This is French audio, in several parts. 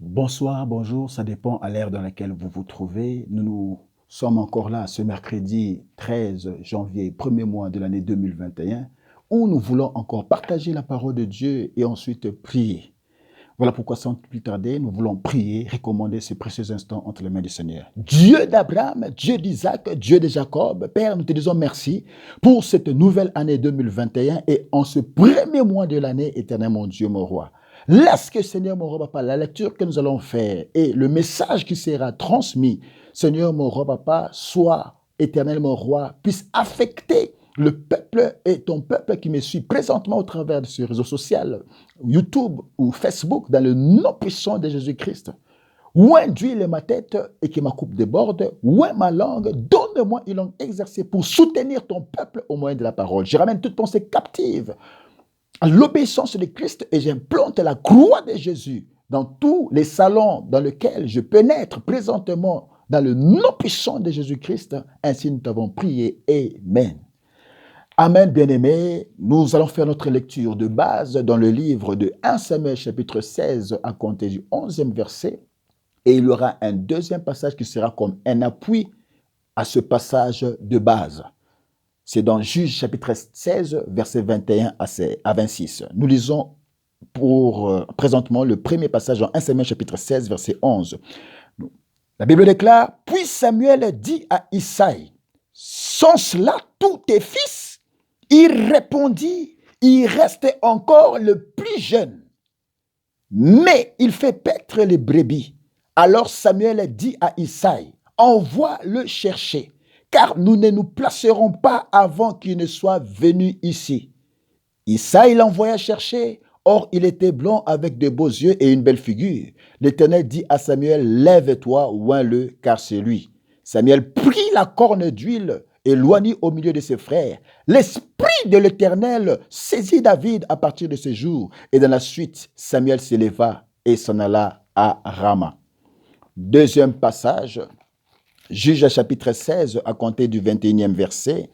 Bonsoir, bonjour, ça dépend à l'ère dans laquelle vous vous trouvez. Nous sommes encore là ce mercredi 13 janvier, premier mois de l'année 2021, où nous voulons encore partager la parole de Dieu et ensuite prier. Voilà pourquoi sans plus tarder, nous voulons prier, recommander ces précieux instants entre les mains du Seigneur. Dieu d'Abraham, Dieu d'Isaac, Dieu de Jacob, Père, nous te disons merci pour cette nouvelle année 2021 et en ce premier mois de l'année, éternel mon Dieu, mon roi. Laisse que, Seigneur, mon roi, papa, la lecture que nous allons faire et le message qui sera transmis, Seigneur, mon roi, papa, soit, éternel, mon roi, puisse affecter le peuple et ton peuple qui me suit présentement au travers de ce réseau social, YouTube ou Facebook, dans le nom puissant de Jésus-Christ. Oint d'huile ma tête et que ma coupe déborde, oint ma langue, donne-moi une langue exercée pour soutenir ton peuple au moyen de la parole. Je ramène toute pensée captive à l'obéissance de Christ et j'implante la croix de Jésus dans tous les salons dans lesquels je pénètre présentement dans le nom puissant de Jésus-Christ. Ainsi nous t'avons prié. Amen. Amen, bien-aimés. Nous allons faire notre lecture de base dans le livre de 1 Samuel chapitre 16 à compter du 11e verset. Et il y aura un deuxième passage qui sera comme un appui à ce passage de base. C'est dans Juge chapitre 16, verset 21 à 26. Nous lisons présentement le premier passage dans 1 Samuel chapitre 16, verset 11. La Bible déclare, « Puis Samuel dit à Isaïe, « Sont cela tous tes fils ?» Il répondit, « Il restait encore le plus jeune, mais il fait paître les brebis. » Alors Samuel dit à Isaïe, « Envoie le chercher, car nous ne nous placerons pas avant qu'il ne soit venu ici. » Isaïe l'envoya chercher. Or, il était blond avec de beaux yeux et une belle figure. L'Éternel dit à Samuel, « Lève-toi, oins-le, car c'est lui. » Samuel prit la corne d'huile et loignit au milieu de ses frères. L'Esprit de l'Éternel saisit David à partir de ce jour. Et dans la suite, Samuel s'éleva et s'en alla à Rama. Deuxième passage, Juge chapitre 16, à compter du 21e verset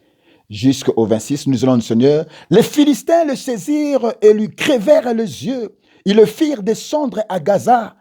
jusqu'au 26, nous allons le Seigneur. Les Philistins le saisirent et lui crevèrent les yeux. Ils le firent descendre à Gaza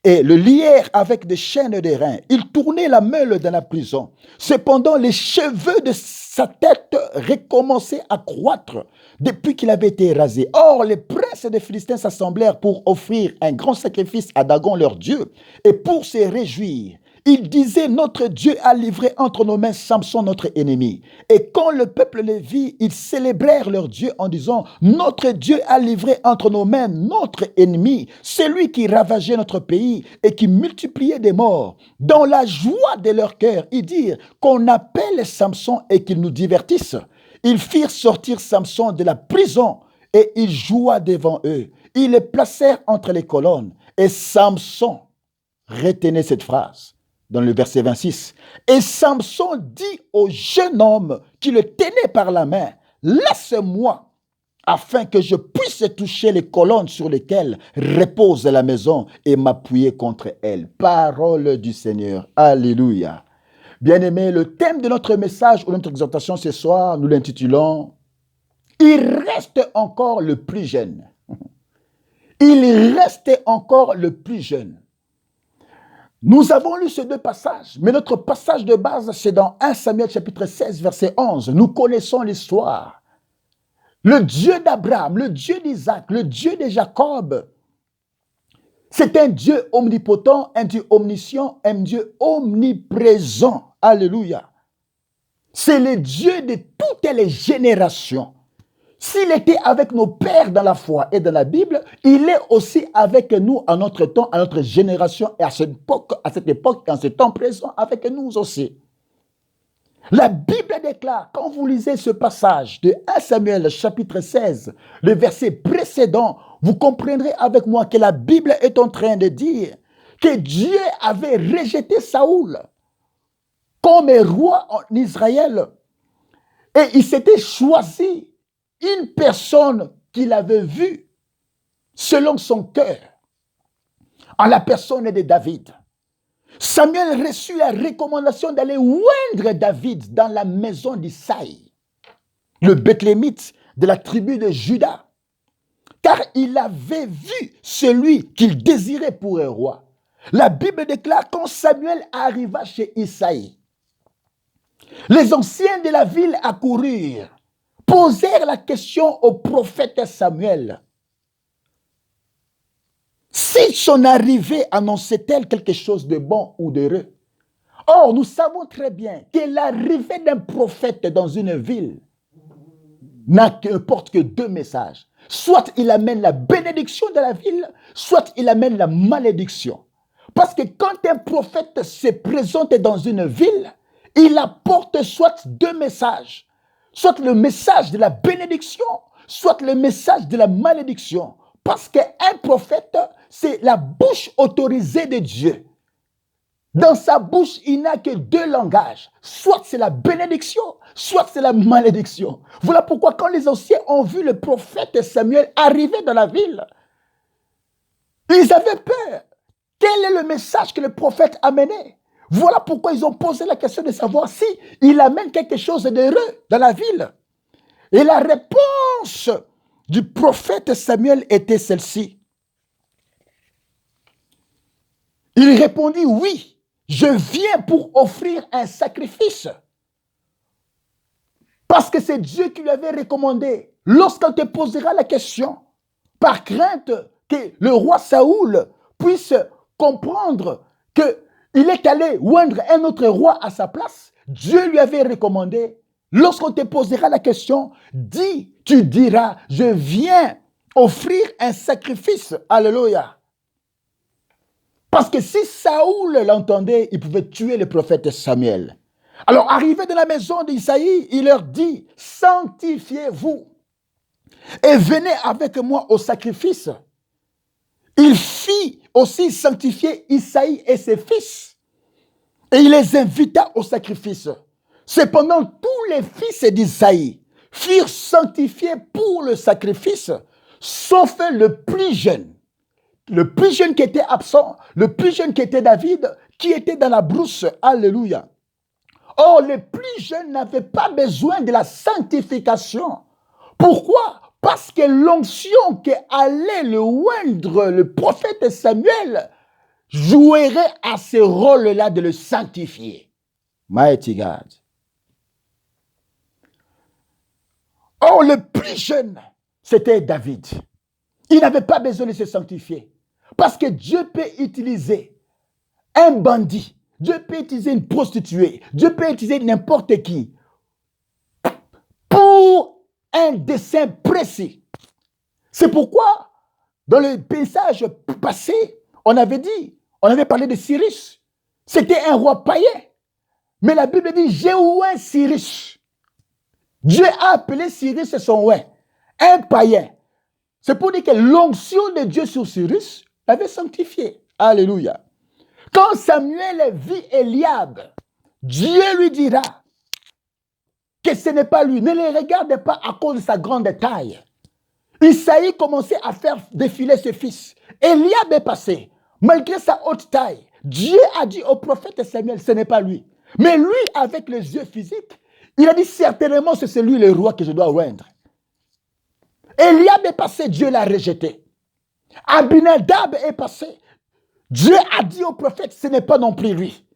et le lièrent avec des chaînes de reins. Ils tournaient la meule dans la prison. Cependant, les cheveux de sa tête recommençaient à croître depuis qu'il avait été rasé. Or, les princes des Philistins s'assemblèrent pour offrir un grand sacrifice à Dagon leur Dieu et pour se réjouir. Ils disaient, notre Dieu a livré entre nos mains Samson, notre ennemi. Et quand le peuple les vit, ils célébrèrent leur Dieu en disant, notre Dieu a livré entre nos mains notre ennemi, celui qui ravageait notre pays et qui multipliait des morts. Dans la joie de leur cœur, ils dirent qu'on appelle Samson et qu'il nous divertisse. Ils firent sortir Samson de la prison et il joua devant eux. Ils le placèrent entre les colonnes. Et Samson, retenez cette phrase, dans le verset 26. Et Samson dit au jeune homme qui le tenait par la main, « Laisse-moi, afin que je puisse toucher les colonnes sur lesquelles repose la maison et m'appuyer contre elles. » Parole du Seigneur. Alléluia. Bien-aimés, le thème de notre message ou de notre exhortation ce soir, nous l'intitulons « Il reste encore le plus jeune. » Il restait encore le plus jeune. Nous avons lu ces deux passages, mais notre passage de base, c'est dans 1 Samuel chapitre 16, verset 11. Nous connaissons l'histoire. Le Dieu d'Abraham, le Dieu d'Isaac, le Dieu de Jacob, c'est un Dieu omnipotent, un Dieu omniscient, un Dieu omniprésent. Alléluia. C'est le Dieu de toutes les générations. S'il était avec nos pères dans la foi et dans la Bible, il est aussi avec nous à notre temps, à notre génération et à cette époque, en ce temps présent, avec nous aussi. La Bible déclare, quand vous lisez ce passage de 1 Samuel chapitre 16, le verset précédent, vous comprendrez avec moi que la Bible est en train de dire que Dieu avait rejeté Saoul comme roi en Israël et il s'était choisi une personne qu'il avait vue selon son cœur, en la personne de David. Samuel reçut la recommandation d'aller oindre David dans la maison d'Isaïe, le Bethlémite de la tribu de Juda, car il avait vu celui qu'il désirait pour un roi. La Bible déclare quand Samuel arriva chez Isaïe, les anciens de la ville accoururent, posèrent la question au prophète Samuel. Si son arrivée annonçait-elle quelque chose de bon ou d'heureux? Or, nous savons très bien que l'arrivée d'un prophète dans une ville n'apporte que deux messages. Soit il amène la bénédiction de la ville, soit il amène la malédiction. Parce que quand un prophète se présente dans une ville, il apporte soit deux messages. Soit le message de la bénédiction, soit le message de la malédiction. Parce qu'un prophète, c'est la bouche autorisée de Dieu. Dans sa bouche, il n'a que deux langages. Soit c'est la bénédiction, soit c'est la malédiction. Voilà pourquoi quand les anciens ont vu le prophète Samuel arriver dans la ville, ils avaient peur. Quel est le message que le prophète amenait? Voilà pourquoi ils ont posé la question de savoir si il amène quelque chose d'heureux dans la ville. Et la réponse du prophète Samuel était celle-ci. Il répondit oui. Je viens pour offrir un sacrifice. Parce que c'est Dieu qui lui avait recommandé. Lorsqu'on te posera la question, par crainte que le roi Saoul puisse comprendre qu'il est allé oindre un autre roi à sa place, Dieu lui avait recommandé, lorsqu'on te posera la question, tu diras, je viens offrir un sacrifice. Alléluia. Parce que si Saoul l'entendait, il pouvait tuer le prophète Samuel. Alors, arrivé dans la maison d'Isaïe, il leur dit, sanctifiez-vous et venez avec moi au sacrifice. Il fit aussi sanctifier Isaïe et ses fils. Et il les invita au sacrifice. Cependant, tous les fils d'Isaïe furent sanctifiés pour le sacrifice, sauf le plus jeune. Le plus jeune qui était absent, le plus jeune qui était David, qui était dans la brousse. Alléluia. Or, les plus jeunes n'avaient pas besoin de la sanctification. Pourquoi? Parce que l'onction qui allait le oindre, le prophète Samuel, jouerait à ce rôle-là de le sanctifier. Mighty God. Or, le plus jeune, c'était David. Il n'avait pas besoin de se sanctifier. Parce que Dieu peut utiliser un bandit, Dieu peut utiliser une prostituée, Dieu peut utiliser n'importe qui pour un dessein précis. C'est pourquoi, dans le paysage passé, on avait parlé de Cyrus. C'était un roi païen. Mais la Bible dit, j'ai oint Cyrus. Dieu a appelé Cyrus son oint, un païen. C'est pour dire que l'onction de Dieu sur Cyrus l'avait sanctifié. Alléluia. Quand Samuel vit Eliab, Dieu lui dira que ce n'est pas lui. Ne le regarde pas à cause de sa grande taille. Isaïe commençait à faire défiler ses fils. Eliab est passé. Malgré sa haute taille, Dieu a dit au prophète Samuel, ce n'est pas lui. Mais lui, avec les yeux physiques, il a dit certainement c'est lui le roi que je dois oindre. Eliab est passé, Dieu l'a rejeté. Abinadab est passé. Dieu a dit au prophète, ce n'est pas non plus lui.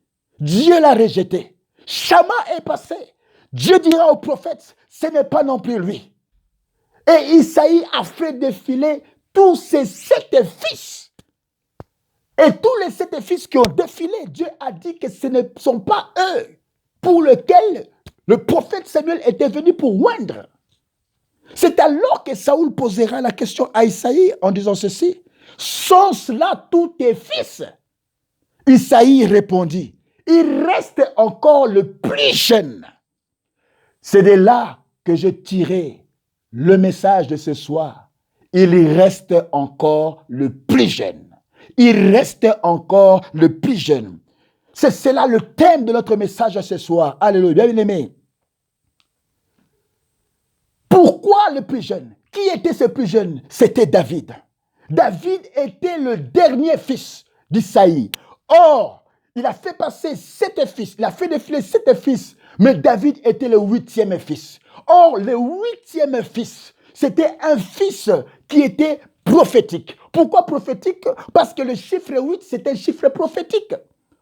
Dieu l'a rejeté. Shama est passé. Dieu dira au prophète, ce n'est pas non plus lui. Et Isaïe a fait défiler tous ses 7 fils. Et tous les 7 fils qui ont défilé, Dieu a dit que ce ne sont pas eux pour lesquels le prophète Samuel était venu pour oindre. C'est alors que Saoul posera la question à Isaïe en disant ceci. Sont cela tous tes fils? Isaïe répondit, il reste encore le plus jeune. C'est de là que je tirais le message de ce soir. Il reste encore le plus jeune. Il reste encore le plus jeune. C'est cela le thème de notre message ce soir. Alléluia, bien aimé. Pourquoi le plus jeune? Qui était ce plus jeune? C'était David. David était le dernier fils d'Isaïe. Or, il a fait passer 7 fils, il a fait défiler 7 fils, mais David était le 8e fils. Or, le 8e fils, c'était un fils qui était prophétique. Pourquoi prophétique? Parce que le chiffre 8, c'est un chiffre prophétique.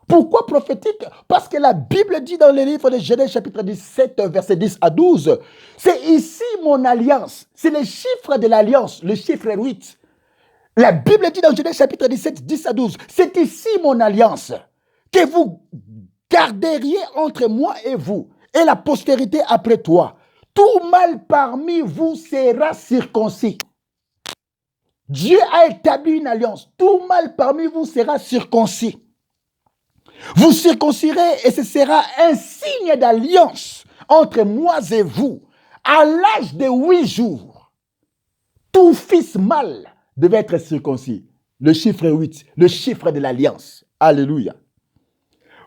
Pourquoi prophétique? Parce que la Bible dit dans le livre de Genèse chapitre 17, verset 10 à 12, c'est ici mon alliance. C'est le chiffre de l'alliance, le chiffre 8. La Bible dit dans Genèse chapitre 17, 10 à 12, c'est ici mon alliance que vous garderiez entre moi et vous et la postérité après toi. Tout mâle parmi vous sera circoncis. Dieu a établi une alliance. Tout mâle parmi vous sera circoncis. Vous circoncirez et ce sera un signe d'alliance entre moi et vous. À l'âge de 8 jours, tout fils mâle devait être circoncis. Le chiffre 8, le chiffre de l'alliance. Alléluia.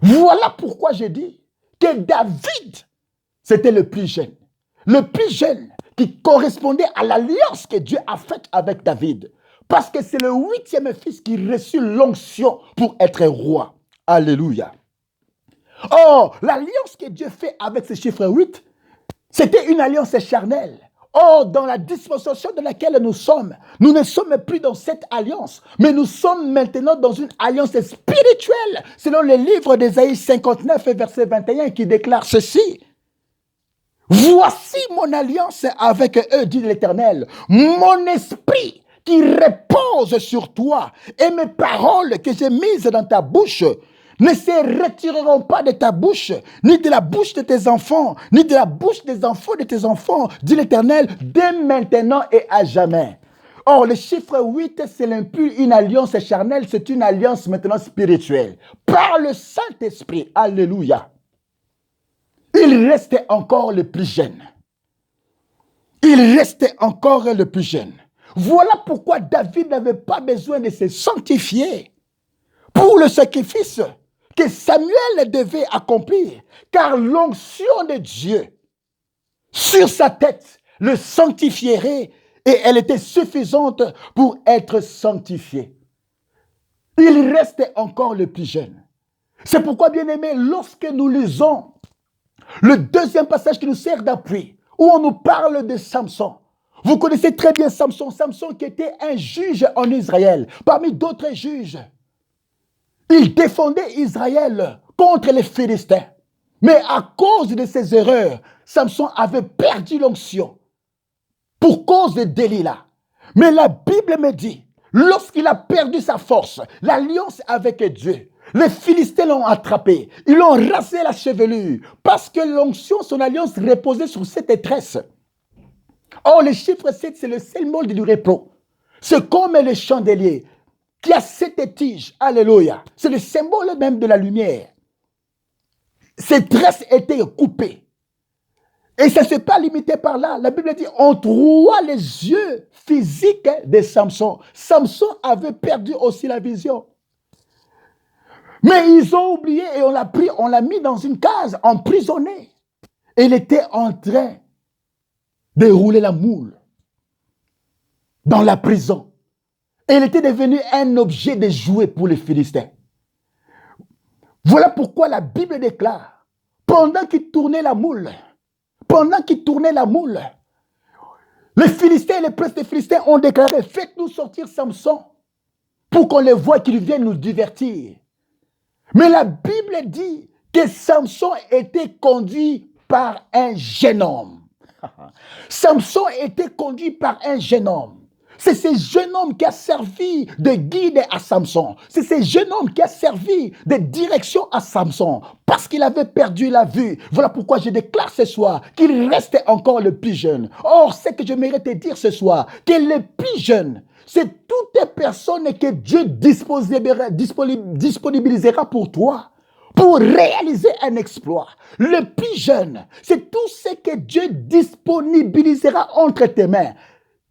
Voilà pourquoi je dis que David, c'était le plus jeune. Le plus jeune qui correspondait à l'alliance que Dieu a faite avec David. Parce que c'est le 8e fils qui reçut l'onction pour être roi. Alléluia. Or, l'alliance que Dieu fait avec ce chiffre 8, c'était une alliance charnelle. Or, dans la dispensation dans laquelle nous sommes, nous ne sommes plus dans cette alliance, mais nous sommes maintenant dans une alliance spirituelle, selon le livre d'Ésaïe 59, verset 21, qui déclare ceci. Voici mon alliance avec eux, dit l'Éternel, mon esprit qui repose sur toi et mes paroles que j'ai mises dans ta bouche ne se retireront pas de ta bouche, ni de la bouche de tes enfants, ni de la bouche des enfants de tes enfants, dit l'Éternel, dès maintenant et à jamais. Or, le chiffre 8, c'est une alliance charnelle, c'est une alliance maintenant spirituelle. Par le Saint-Esprit, alléluia. Il restait encore le plus jeune. Il restait encore le plus jeune. Voilà pourquoi David n'avait pas besoin de se sanctifier pour le sacrifice que Samuel devait accomplir, car l'onction de Dieu sur sa tête le sanctifierait et elle était suffisante pour être sanctifié. Il restait encore le plus jeune. C'est pourquoi, bien aimé, lorsque nous lisons le deuxième passage qui nous sert d'appui, où on nous parle de Samson. Vous connaissez très bien Samson. Samson qui était un juge en Israël, parmi d'autres juges. Il défendait Israël contre les Philistins. Mais à cause de ses erreurs, Samson avait perdu l'onction pour cause de Delilah. Mais la Bible me dit, lorsqu'il a perdu sa force, l'alliance avec Dieu, les Philistins l'ont attrapé, ils l'ont rasé la chevelure, parce que l'onction, son alliance reposait sur cette tresse. Or, le chiffre 7, c'est le symbole du repos. C'est comme le chandelier qui a 7 tiges. Alléluia. C'est le symbole même de la lumière. Ces tresses étaient coupées. Et ça ne s'est pas limité par là. La Bible dit, on voit les yeux physiques de Samson. Samson avait perdu aussi la vision. Mais ils ont oublié et on l'a pris, on l'a mis dans une case, emprisonné. Et il était en train de rouler la moule dans la prison. Et il était devenu un objet de jouet pour les Philistins. Voilà pourquoi la Bible déclare, pendant qu'il tournait la moule, les Philistins et les princes des Philistins ont déclaré, faites-nous sortir Samson pour qu'on les voie, qu'il vienne nous divertir. Mais la Bible dit que Samson était conduit par un jeune homme. Samson était conduit par un jeune homme. C'est ce jeune homme qui a servi de guide à Samson. C'est ce jeune homme qui a servi de direction à Samson parce qu'il avait perdu la vue. Voilà pourquoi je déclare ce soir qu'il restait encore le plus jeune. Or, ce que je mérite de dire ce soir, que le plus jeune, c'est toutes les personnes que Dieu disponibilisera pour toi, pour réaliser un exploit. Le plus jeune, c'est tout ce que Dieu disponibilisera entre tes mains,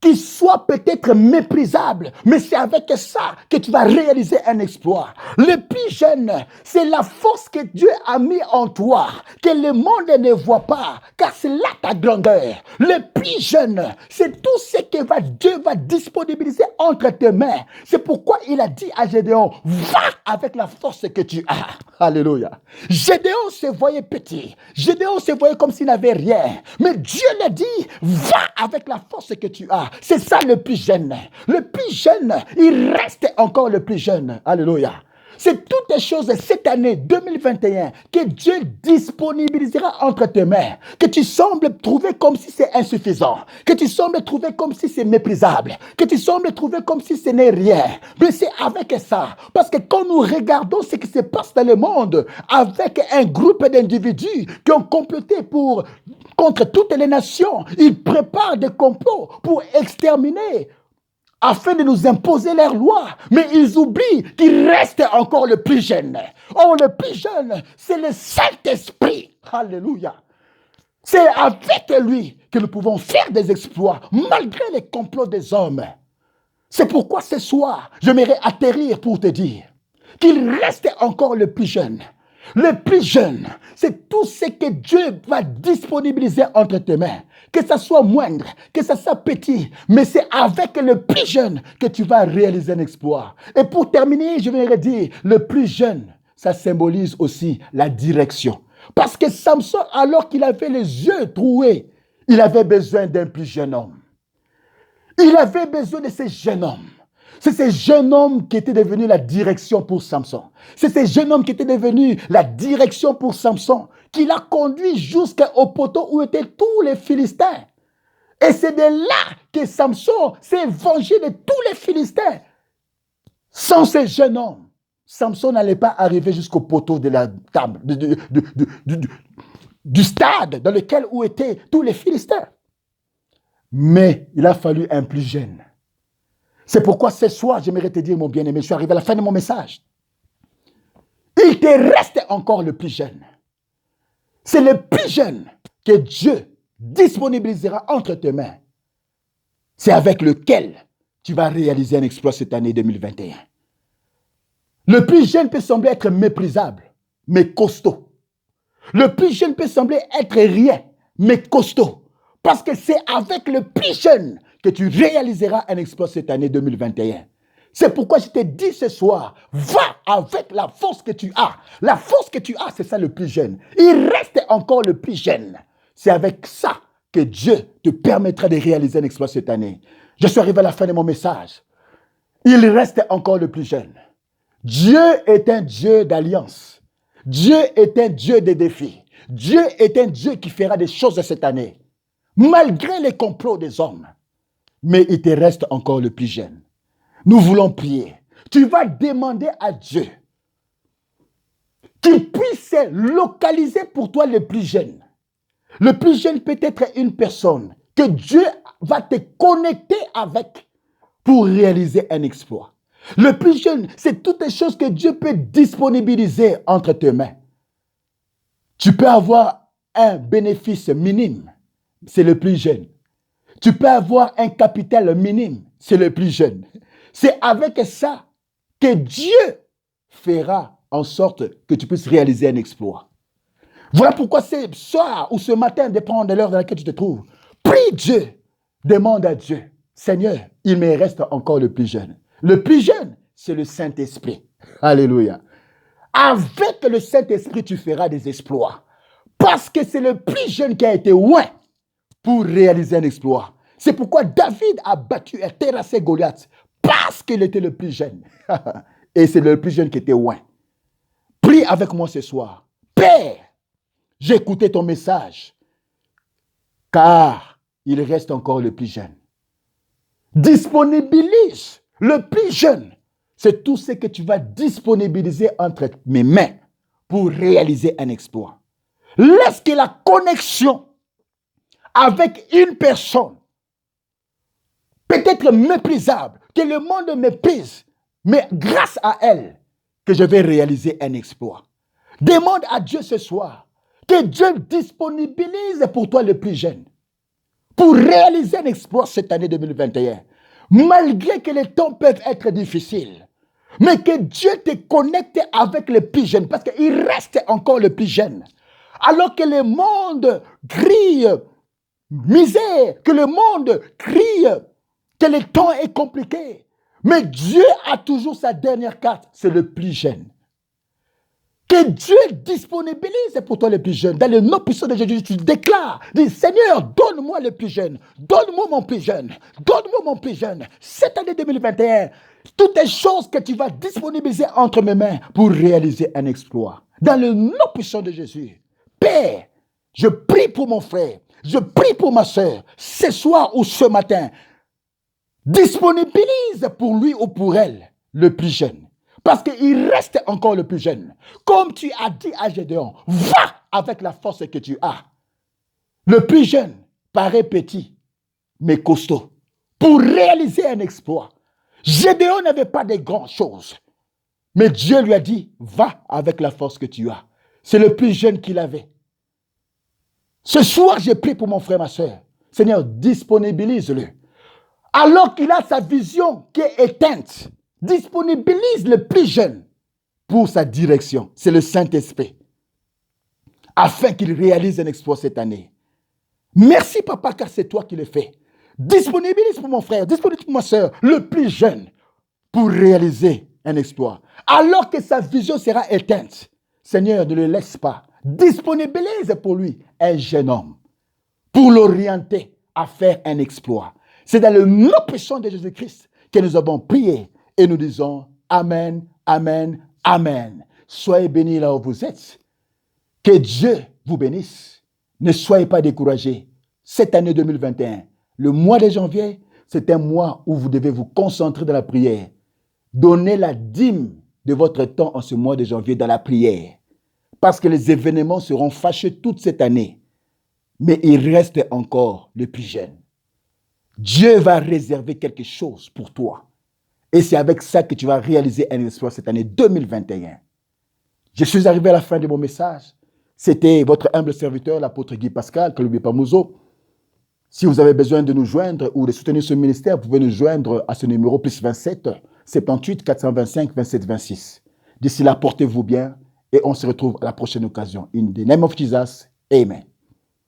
qui soit peut-être méprisable, mais c'est avec ça que tu vas réaliser un exploit. Le plus jeune, c'est la force que Dieu a mis en toi, que le monde ne voit pas, car c'est là ta grandeur. Le plus jeune, c'est tout ce que Dieu va disponibiliser entre tes mains. C'est pourquoi il a dit à Gédéon, va avec la force que tu as. Alléluia. Gédéon se voyait petit. Gédéon se voyait comme s'il n'avait rien. Mais Dieu lui a dit, va avec la force que tu as. C'est ça le plus jeune. Le plus jeune, il reste encore le plus jeune. Alléluia. C'est toutes les choses cette année 2021 que Dieu disponibilisera entre tes mains, que tu sembles trouver comme si c'est insuffisant, que tu sembles trouver comme si c'est méprisable, que tu sembles trouver comme si ce n'est rien. Mais c'est avec ça, parce que quand nous regardons ce qui se passe dans le monde, avec un groupe d'individus qui ont comploté contre toutes les nations, ils préparent des complots pour exterminer, afin de nous imposer leurs lois. Mais ils oublient qu'il reste encore le plus jeune. Oh, le plus jeune, c'est le Saint-Esprit. Alléluia. C'est avec lui que nous pouvons faire des exploits, malgré les complots des hommes. C'est pourquoi ce soir, j'aimerais atterrir pour te dire qu'il reste encore le plus jeune. Le plus jeune, c'est tout ce que Dieu va disponibiliser entre tes mains. Que ça soit moindre, que ça soit petit, mais c'est avec le plus jeune que tu vas réaliser un exploit. Et pour terminer, je vais dire, le plus jeune, ça symbolise aussi la direction. Parce que Samson, alors qu'il avait les yeux troués, il avait besoin d'un plus jeune homme. Il avait besoin de ce jeune homme. C'est ce jeune homme qui était devenu la direction pour Samson. C'est ce jeune homme qui était devenu la direction pour Samson, qui l'a conduit jusqu'au poteau où étaient tous les Philistins. Et c'est de là que Samson s'est vengé de tous les Philistins. Sans ce jeune homme, Samson n'allait pas arriver jusqu'au poteau de la table, du stade dans lequel où étaient tous les Philistins. Mais il a fallu un plus jeune. C'est pourquoi ce soir, j'aimerais te dire, mon bien-aimé, je suis arrivé à la fin de mon message. Il te reste encore le plus jeune. C'est le plus jeune que Dieu disponibilisera entre tes mains. C'est avec lequel tu vas réaliser un exploit cette année 2021. Le plus jeune peut sembler être méprisable, mais costaud. Le plus jeune peut sembler être rien, mais costaud. Parce que c'est avec le plus jeune que tu réaliseras un exploit cette année 2021. C'est pourquoi je te dis ce soir, va avec la force que tu as. La force que tu as, c'est ça le plus jeune. Il reste encore le plus jeune. C'est avec ça que Dieu te permettra de réaliser un exploit cette année. Je suis arrivé à la fin de mon message. Il reste encore le plus jeune. Dieu est un Dieu d'alliance. Dieu est un Dieu de défis. Dieu est un Dieu qui fera des choses cette année, malgré les complots des hommes. Mais il te reste encore le plus jeune. Nous voulons prier. Tu vas demander à Dieu qu'il puisse localiser pour toi le plus jeune. Le plus jeune peut être une personne que Dieu va te connecter avec pour réaliser un exploit. Le plus jeune, c'est toutes les choses que Dieu peut disponibiliser entre tes mains. Tu peux avoir un bénéfice minime, c'est le plus jeune. Tu peux avoir un capital minime, c'est le plus jeune. C'est avec ça que Dieu fera en sorte que tu puisses réaliser un exploit. Voilà pourquoi ce soir ou ce matin, dépendant de l'heure dans laquelle tu te trouves, prie Dieu, demande à Dieu, Seigneur, il me reste encore le plus jeune. Le plus jeune, c'est le Saint-Esprit. Alléluia. Avec le Saint-Esprit, tu feras des exploits. Parce que c'est le plus jeune qui a été loin pour réaliser un exploit. C'est pourquoi David a battu et terrassé Goliath, parce qu'il était le plus jeune. Et c'est le plus jeune qui était loin. Prie avec moi ce soir. Père, j'ai écouté ton message, car il reste encore le plus jeune. Disponibilise le plus jeune. C'est tout ce que tu vas disponibiliser entre mes mains pour réaliser un exploit. Laisse que la connexion avec une personne, peut-être méprisable, que le monde méprise, mais grâce à elle, que je vais réaliser un exploit. Demande à Dieu ce soir que Dieu disponibilise pour toi le plus jeune pour réaliser un exploit cette année 2021. Malgré que les temps peuvent être difficiles, mais que Dieu te connecte avec le plus jeune, parce qu'il reste encore le plus jeune. Alors que le monde crie misère, que le monde crie que le temps est compliqué, mais Dieu a toujours sa dernière carte, c'est le plus jeune. Que Dieu disponibilise pour toi les plus jeunes. Dans le nom puissant de Jésus, tu déclares, dis Seigneur, donne-moi les plus jeunes, donne-moi mon plus jeune, donne-moi mon plus jeune. Cette année 2021, toutes les choses que tu vas disponibiliser entre mes mains pour réaliser un exploit. Dans le nom puissant de Jésus, Père, je prie pour mon frère, je prie pour ma soeur, ce soir ou ce matin, disponibilise pour lui ou pour elle le plus jeune. Parce qu'il reste encore le plus jeune. Comme tu as dit à Gédéon, va avec la force que tu as. Le plus jeune paraît petit, mais costaud. Pour réaliser un exploit. Gédéon n'avait pas de grandes choses. Mais Dieu lui a dit, va avec la force que tu as. C'est le plus jeune qu'il avait. Ce soir, j'ai prié pour mon frère, ma soeur. Seigneur, disponibilise-le. Alors qu'il a sa vision qui est éteinte, disponibilise le plus jeune pour sa direction. C'est le Saint-Esprit. Afin qu'il réalise un exploit cette année. Merci, papa, car c'est toi qui le fais. Disponibilise pour mon frère, disponibilise pour ma soeur, le plus jeune, pour réaliser un exploit. Alors que sa vision sera éteinte, Seigneur, ne le laisse pas. Disponibilise pour lui un jeune homme pour l'orienter à faire un exploit. C'est dans le nom puissant de Jésus-Christ que nous avons prié et nous disons Amen, Amen, Amen. Soyez bénis là où vous êtes. Que Dieu vous bénisse. Ne soyez pas découragés. Cette année 2021, le mois de janvier, c'est un mois où vous devez vous concentrer dans la prière. Donnez la dîme de votre temps en ce mois de janvier dans la prière. Parce que les événements seront fâcheux toute cette année. Mais il reste encore le plus jeune. Dieu va réserver quelque chose pour toi. Et c'est avec ça que tu vas réaliser un exploit cette année 2021. Je suis arrivé à la fin de mon message. C'était votre humble serviteur, l'apôtre Guy Pascal, Kaloubi Pamouzo. Si vous avez besoin de nous joindre ou de soutenir ce ministère, vous pouvez nous joindre à ce numéro plus 27 78 425 27 26. D'ici là, portez-vous bien et on se retrouve à la prochaine occasion. In the name of Jesus, Amen.